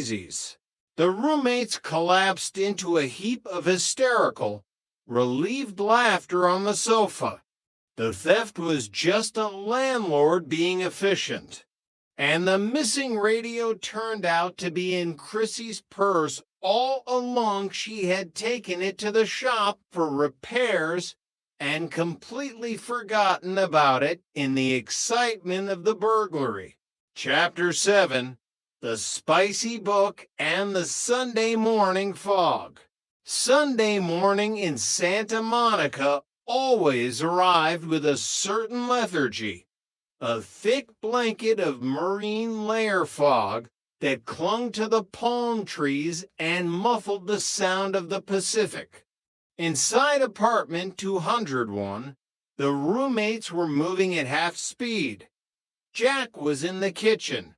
daisies. The roommates collapsed into a heap of hysterical, relieved laughter on the sofa. The theft was just a landlord being efficient. And the missing radio turned out to be in Chrissy's purse. All along she had taken it to the shop for repairs and completely forgotten about it in the excitement of the burglary. Chapter 7. The Spicy Book and the Sunday Morning Fog. Sunday morning in Santa Monica always arrived with a certain lethargy, a thick blanket of marine layer fog that clung to the palm trees and muffled the sound of the Pacific. Inside apartment 201, the roommates were moving at half speed. Jack was in the kitchen,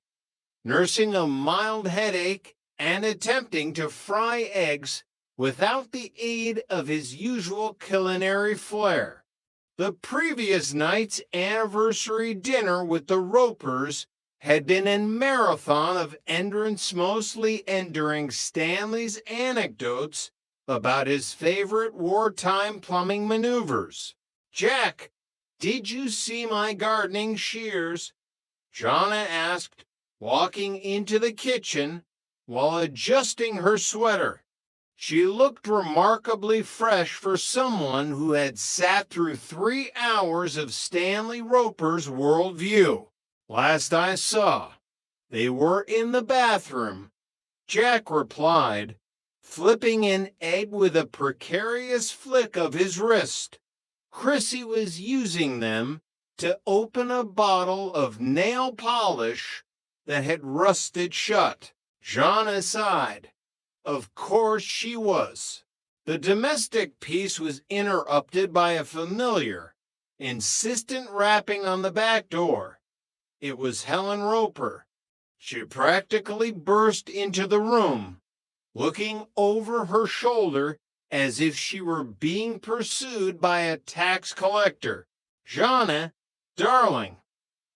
nursing a mild headache and attempting to fry eggs without the aid of his usual culinary flair. The previous night's anniversary dinner with the Ropers had been a marathon of entrants, mostly enduring Stanley's anecdotes about his favorite wartime plumbing maneuvers. "Jack, did you see my gardening shears?" Jonna asked, walking into the kitchen while adjusting her sweater. She looked remarkably fresh for someone who had sat through 3 hours of Stanley Roper's worldview. "Last I saw, they were in the bathroom," Jack replied, flipping an egg with a precarious flick of his wrist. Chrissy was using them to open a bottle of nail polish that had rusted shut. Jonna sighed. Of course she was. The domestic peace was interrupted by a familiar, insistent rapping on the back door. It was Helen Roper. She practically burst into the room, looking over her shoulder as if she were being pursued by a tax collector. "Jonna, darling,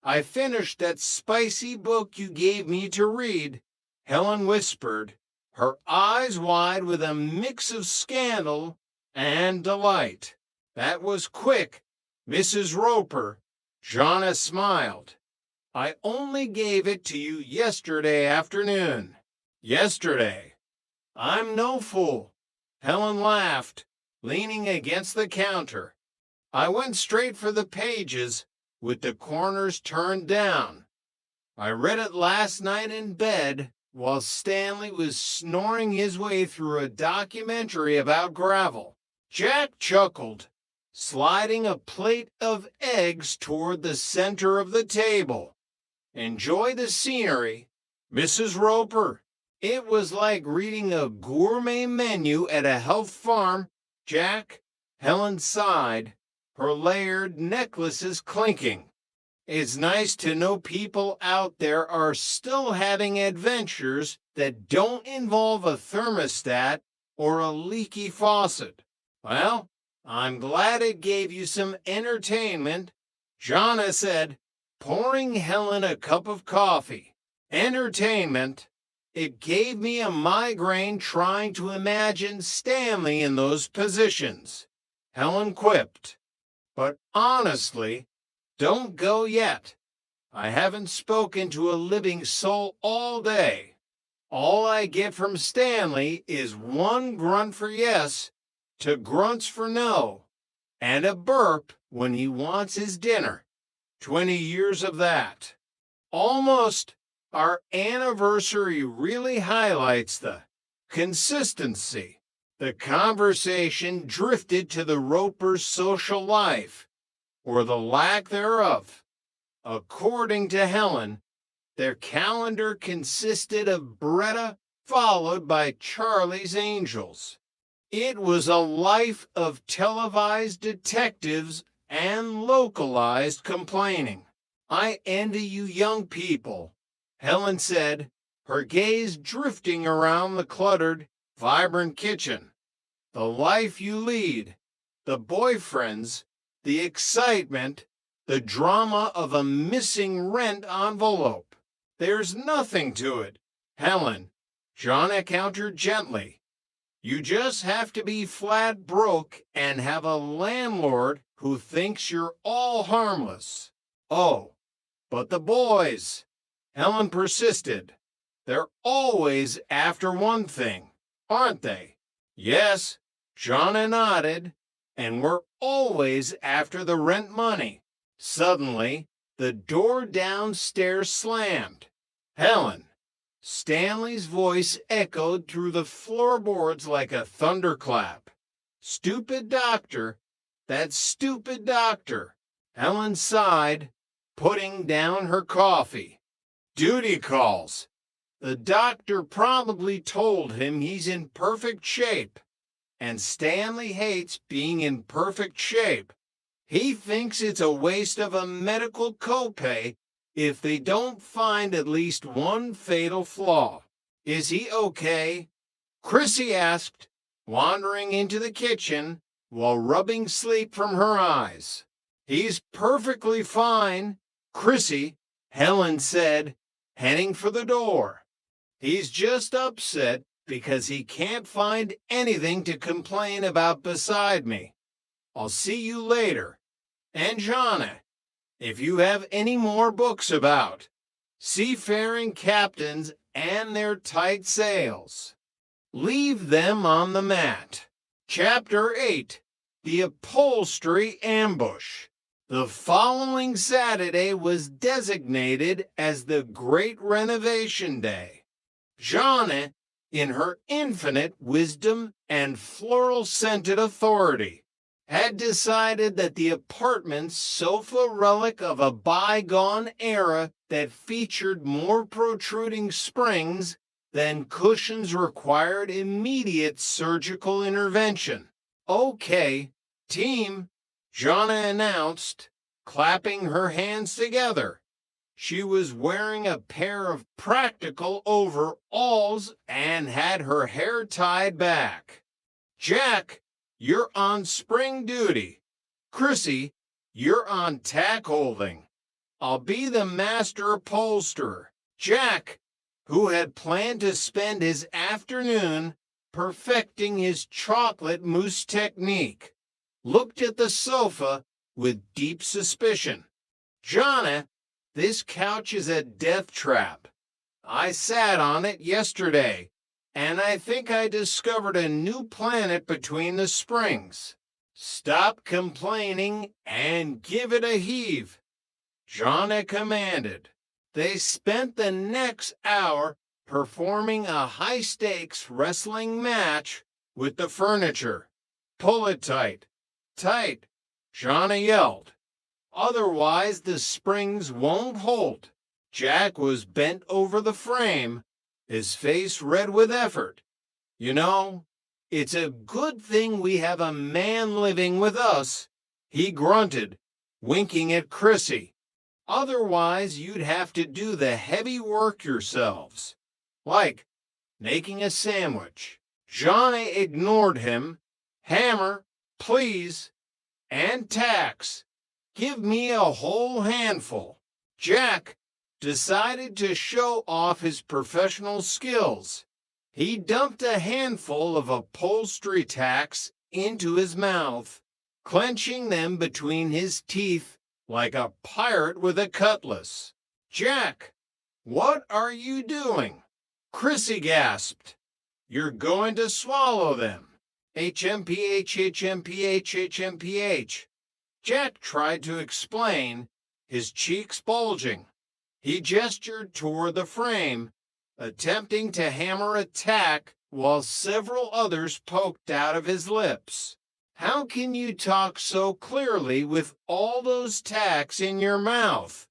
I finished that spicy book you gave me to read," Helen whispered, her eyes wide with a mix of scandal and delight. "That was quick, Mrs. Roper." Jonna smiled. "I only gave it to you yesterday afternoon." "Yesterday? I'm no fool." Helen laughed, leaning against the counter. "I went straight for the pages with the corners turned down. I read it last night in bed while Stanley was snoring his way through a documentary about gravel." Jack chuckled, sliding a plate of eggs toward the center of the table. "Enjoy the scenery, Mrs. Roper." It was like reading a gourmet menu at a health farm, Jack. Helen sighed, her layered necklaces clinking. "It's nice to know people out there are still having adventures that don't involve a thermostat or a leaky faucet." "Well, I'm glad it gave you some entertainment," Jonna said, pouring Helen a cup of coffee. "Entertainment? It gave me a migraine trying to imagine Stanley in those positions," Helen quipped. "But honestly, don't go yet. I haven't spoken to a living soul all day. All I get from Stanley is one grunt for yes, 2 grunts for no, and a burp when he wants his dinner. 20 years of that. Almost. Our anniversary really highlights the consistency." The conversation drifted to the Ropers' social life, or the lack thereof. According to Helen, their calendar consisted of Bretta followed by Charlie's Angels. It was a life of televised detectives and localized complaining. "I envy you young people," Helen said, her gaze drifting around the cluttered, vibrant kitchen. "The life you lead, the boyfriends, the excitement, the drama of a missing rent envelope. There's nothing to it, Helen. Jonna countered gently. You just have to be flat broke and have a landlord who thinks you're all harmless. Oh, but the boys, Helen persisted. They're always after one thing, aren't they? Yes, Jonna nodded. And we're always after the rent money. Suddenly, the door downstairs slammed. Helen. Stanley's voice echoed through the floorboards like a thunderclap. Stupid doctor. That stupid doctor. Helen sighed, putting down her coffee. Duty calls. The doctor probably told him he's in perfect shape. And Stanley hates being in perfect shape. He thinks it's a waste of a medical copay if they don't find at least one fatal flaw. Is he okay? Chrissy asked, wandering into the kitchen while rubbing sleep from her eyes. He's perfectly fine, Chrissy, Helen said, heading for the door. He's just upset because he can't find anything to complain about beside me. I'll see you later. And Jonna, if you have any more books about seafaring captains and their tight sails, leave them on the mat. Chapter 8, The Upholstery Ambush. The following Saturday was designated as the Great Renovation Day. Jonna, in her infinite wisdom and floral-scented authority, had decided that the apartment's sofa relic of a bygone era that featured more protruding springs than cushions required immediate surgical intervention. Okay, team, Jonna announced, clapping her hands together. She was wearing a pair of practical overalls and had her hair tied back. Jack, you're on spring duty. Chrissy, you're on tack holding. I'll be the master upholsterer. Jack, who had planned to spend his afternoon perfecting his chocolate mousse technique, looked at the sofa with deep suspicion. Jonna, this couch is a death trap. I sat on it yesterday, and I think I discovered a new planet between the springs. Stop complaining and give it a heave, Jonna commanded. They spent the next hour performing a high-stakes wrestling match with the furniture. Pull it tight. Tight, Jonna yelled. Otherwise, the springs won't hold. Jack was bent over the frame, his face red with effort. You know, it's a good thing we have a man living with us, he grunted, winking at Chrissy. Otherwise, you'd have to do the heavy work yourselves. Like making a sandwich. Jonna ignored him. Hammer, please. And tacks. Give me a whole handful. Jack decided to show off his professional skills. He dumped a handful of upholstery tacks into his mouth, clenching them between his teeth like a pirate with a cutlass. Jack, what are you doing? Chrissy gasped. You're going to swallow them. HMPH, HMPH, HMPH. Jack tried to explain, his cheeks bulging. He gestured toward the frame, attempting to hammer a tack while several others poked out of his lips. How can you talk so clearly with all those tacks in your mouth?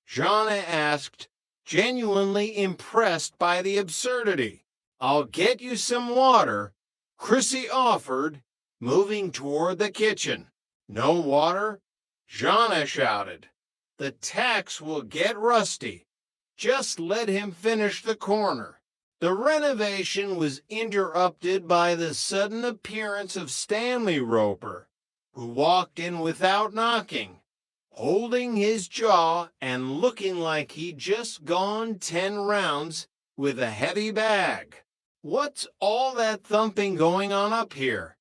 Jonna asked, genuinely impressed by the absurdity. I'll get you some water, Chrissy offered, moving toward the kitchen. No water? Jonna shouted. The tacks will get rusty. Just let him finish the corner. The renovation was interrupted by the sudden appearance of Stanley Roper, who walked in without knocking, holding his jaw and looking like he'd just gone 10 rounds with a heavy bag. What's all that thumping going on up here?